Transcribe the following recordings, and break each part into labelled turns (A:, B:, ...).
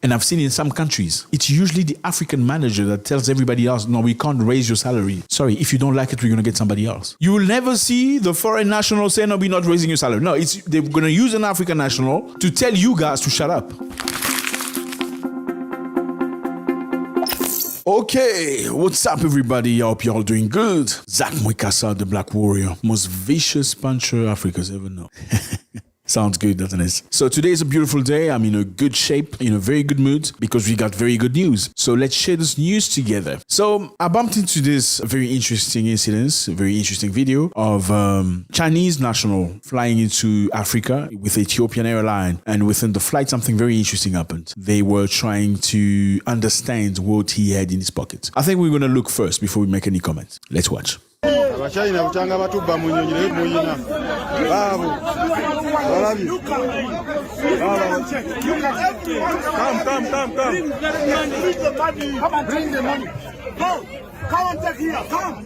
A: And I've seen in some countries, it's usually the African manager that tells everybody else, no, we can't raise your salary. Sorry, if you don't like it, we're going to get somebody else. You will never see the foreign national say, no, we're not raising your salary. No, they're going to use an African national to tell you guys to shut up. Okay, what's up everybody? I hope you're all doing good. Zack Mwekassa, the Black Warrior, most vicious puncher Africa's ever known. Sounds good, doesn't it? So today is a beautiful day. I'm in a good shape, in a very good mood, because we got very good news. So let's share this news together. So I bumped into this very interesting incident, a very interesting video of Chinese national flying into Africa with Ethiopian airline. And within the flight, something very interesting happened. They were trying to understand what he had in his pocket. I think we're going to look first before we make any comments. Let's watch.
B: Abachina butanga batubba mu nnyonyi muyina baabo balabi come bring the money go come and take here come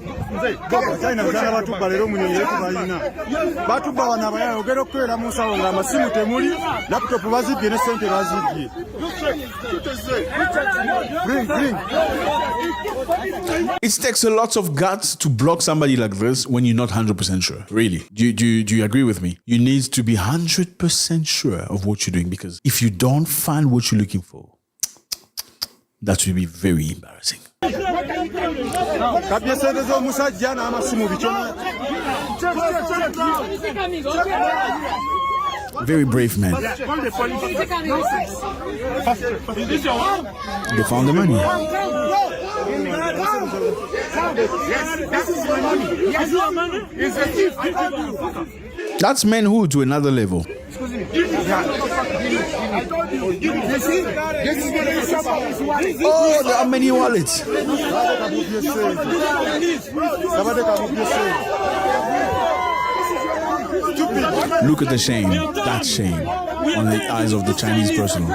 B: Abachina butanga batubba lero mu nnyonyi bayina batubba wana bayayogera okukwera mu nsawo ng'amasimu temuli laptop bazibye ne sente bazibye bring
A: It takes a lot of guts to block somebody like this when you're not 100% sure. Really. Do you agree with me? You need to be 100% sure of what you're doing, because if you don't find what you're looking for, that will be very embarrassing. Very brave man. They found the money. That's manhood to another level. Oh, there are many wallets. Look at the shame, that shame on the eyes of the Chinese person.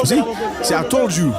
A: See, I told you.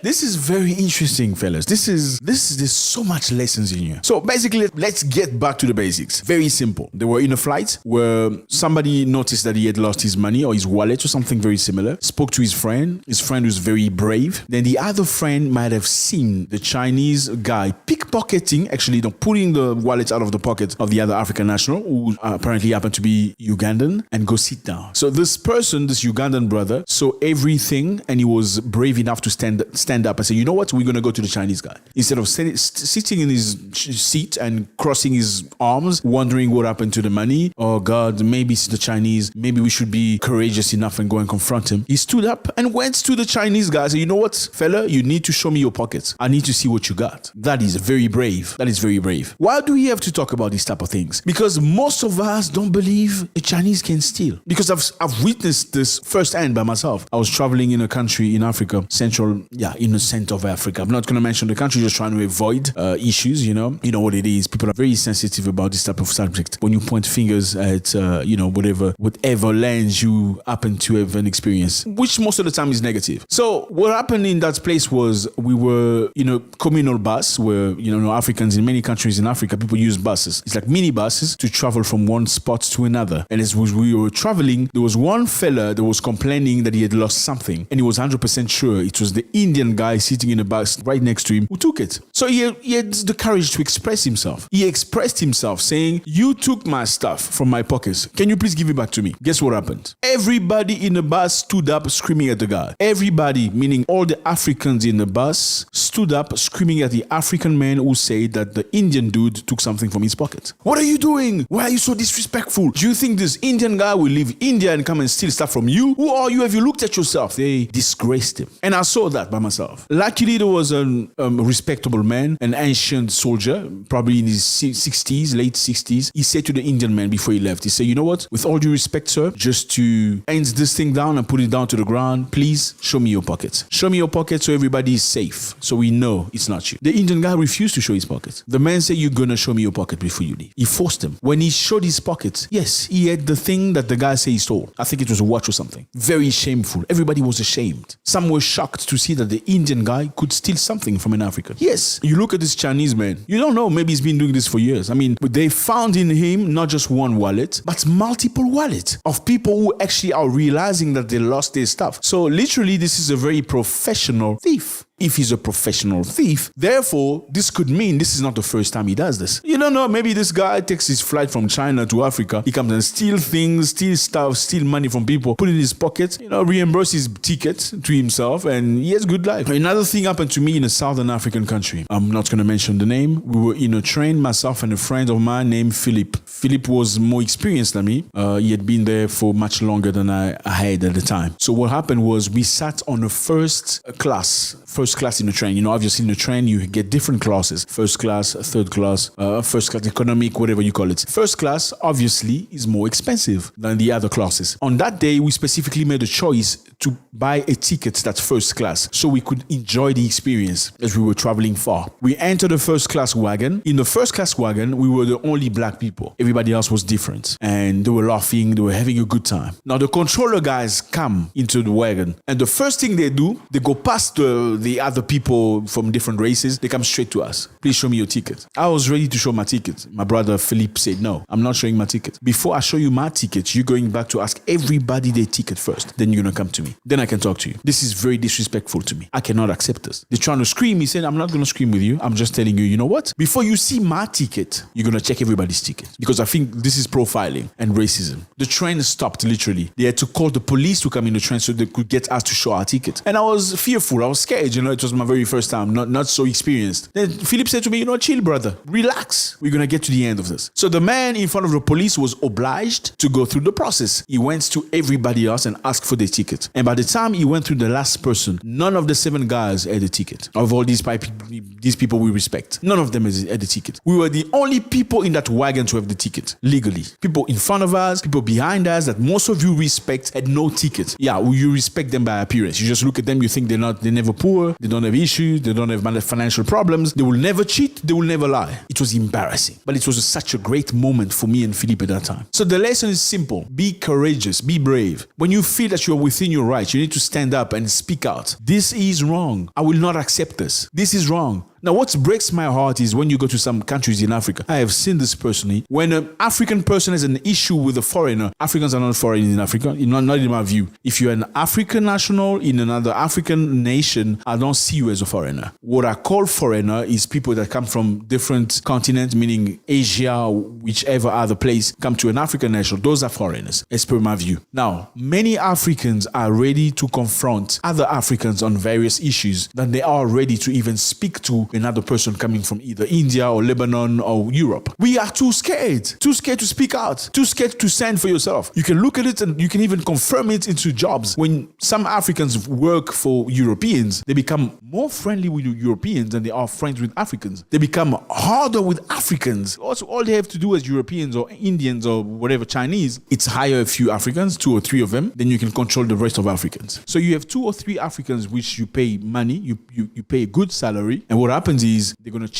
A: This is very interesting, fellas. There's so much lessons in here. So basically, let's get back to the basics. Very simple. They were in a flight where somebody noticed that he had lost his money or his wallet or something very similar. Spoke to his friend. His friend was very brave. Then the other friend might have seen the Chinese guy pickpocketing, actually pulling the wallet out of the pocket of the other African national, who apparently happened to be Ugandan, and go sit down. So this person, this Ugandan brother, saw everything, and he was brave enough to stand up and say, you know what, we're going to go to the Chinese guy. Instead of sitting in his seat and crossing his arms, wondering what happened to the money. Oh God, maybe it's the Chinese. Maybe we should be courageous enough and go and confront him. He stood up and went to the Chinese guy and said, you know what, fella, you need to show me your pockets. I need to see what you got. That is very brave. That is very brave. Why do we have to talk about these type of things? Because most of us don't believe the Chinese can steal. Because I've witnessed this firsthand by myself. I was traveling in a country in Africa, in the center of Africa. I'm not going to mention the country, just trying to avoid issues, you know what it is. People are very sensitive about this type of subject. When you point fingers at, whatever lands you happen to have an experience, which most of the time is negative. So what happened in that place was we were, communal bus where, Africans in many countries in Africa, people use buses. It's like mini buses to travel from one spot to another. And as we were traveling, there was one fella that was complaining that he had lost something, and he was 100% sure it was the Indian guy sitting in a bus right next to him who took it. So he had the courage to express himself. He expressed himself saying, you took my stuff from my pockets. Can you please give it back to me? Guess what happened? Everybody in the bus stood up screaming at the guy. Everybody, meaning all the Africans in the bus, stood up screaming at the African man who said that the Indian dude took something from his pocket. What are you doing? Why are you so disrespectful? Do you think this Indian guy will leave India and come and steal stuff from you? Who are you? Have you looked at yourself? They disgraced him. And I saw that by myself. Luckily, there was a respectable man, an ancient soldier, probably in his 60s, late 60s. He said to the Indian man before he left, he said, you know what? With all due respect, sir, just to end this thing down and put it down to the ground, please show me your pockets. Show me your pockets so everybody is safe, so we know it's not you. The Indian guy refused to show his pockets. The man said, you're gonna show me your pocket before you leave. He forced him. When he showed his pockets, yes, he had the thing that the guy said he stole. I think it was a watch or something. Very shameful. Everybody was ashamed ashamed. Some were shocked to see that the Indian guy could steal something from an African. Yes, you look at this Chinese man, you don't know, maybe he's been doing this for years. I mean, they found in him not just one wallet, but multiple wallets of people who actually are realizing that they lost their stuff. So literally, this is a very professional thief. If he's a professional thief, therefore, this could mean this is not the first time he does this. You don't know, maybe this guy takes his flight from China to Africa, he comes and steal things, steal stuff, steal money from people, put it in his pocket, reimburse his ticket to himself, and he has good life. Another thing happened to me in a Southern African country. I'm not going to mention the name. We were in a train, myself and a friend of mine named Philip. Philip was more experienced than me. He had been there for much longer than I had at the time. So what happened was we sat on a first class in the train. Obviously in the train, you get different classes. First class, third class, first class economic, whatever you call it. First class, obviously, is more expensive than the other classes. On that day, we specifically made a choice to buy a ticket that's first class so we could enjoy the experience as we were traveling far. We entered the first class wagon. In the first class wagon, we were the only black people. Everybody else was different. And they were laughing, they were having a good time. Now the controller guys come into the wagon, and the first thing they do, they go past the other people from different races. They come straight to us. Please show me your ticket. I was ready to show my ticket. My brother Philippe said, no, I'm not showing my ticket. Before I show you my ticket, you're going back to ask everybody their ticket first. Then you're going to come to me. Then I can talk to you. This is very disrespectful to me. I cannot accept this. They're trying to scream. He said, I'm not going to scream with you. I'm just telling you, you know what? Before you see my ticket, you're going to check everybody's ticket. Because I think this is profiling and racism. The train stopped literally. They had to call the police to come in the train so they could get us to show our ticket. And I was fearful. I was scared. It was my very first time. Not so experienced. Then Philip said to me, chill, brother. Relax. We're going to get to the end of this. So the man in front of the police was obliged to go through the process. He went to everybody else and asked for their ticket. And by the time he went through the last person, none of the 7 guys had a ticket. Of all these people we respect, none of them had a ticket. We were the only people in that wagon to have the ticket, legally. People in front of us, people behind us that most of you respect had no ticket. Yeah, you respect them by appearance. You just look at them, you think they're never poor, they don't have issues, they don't have financial problems, they will never cheat, they will never lie. It was embarrassing, but it was such a great moment for me and Philippe at that time. So the lesson is simple. Be courageous, be brave. When you feel that you're within your rights, you need to stand up and speak out. This is wrong. I will not accept this. This is wrong. Now, what breaks my heart is when you go to some countries in Africa. I have seen this personally. When an African person has an issue with a foreigner, Africans are not foreign in Africa, not in my view. If you're an African national in another African nation, I don't see you as a foreigner. What I call foreigner is people that come from different continents, meaning Asia or whichever other place, come to an African national. Those are foreigners, as per my view. Now, many Africans are ready to confront other Africans on various issues than they are ready to even speak to another person coming from either India or Lebanon or Europe. We are too scared to speak out, too scared to stand for yourself. You can look at it and you can even confirm it into jobs. When some Africans work for Europeans, they become more friendly with Europeans than they are friends with Africans. They become harder with Africans. Also, all they have to do as Europeans or Indians or whatever Chinese, it's hire a few Africans, 2 or 3 of them, then you can control the rest of Africans. So you have 2 or 3 Africans which you pay money, you pay a good salary, and what happens is they're going to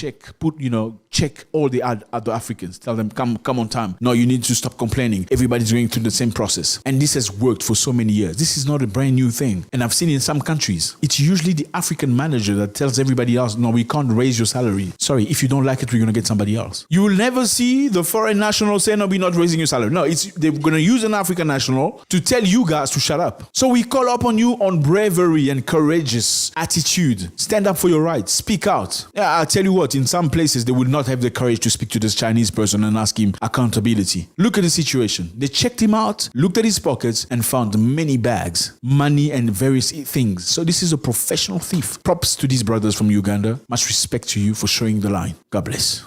A: check all the other Africans, tell them come on time. No, you need to stop complaining. Everybody's going through the same process. And this has worked for so many years. This is not a brand new thing. And I've seen in some countries, it's usually the African manager that tells everybody else, no, we can't raise your salary. Sorry, if you don't like it, we're going to get somebody else. You will never see the foreign national say, no, we're not raising your salary. No, they're going to use an African national to tell you guys to shut up. So we call upon you on bravery and courageous attitude. Stand up for your rights. Speak out. Yeah, I'll tell you what, in some places, they will not have the courage to speak to this Chinese person and ask him accountability. Look at the situation. They checked him out, looked at his pockets, and found many bags, money, and various things. So this is a professional thief. Props to these brothers from Uganda. Much respect to you for showing the line. God bless.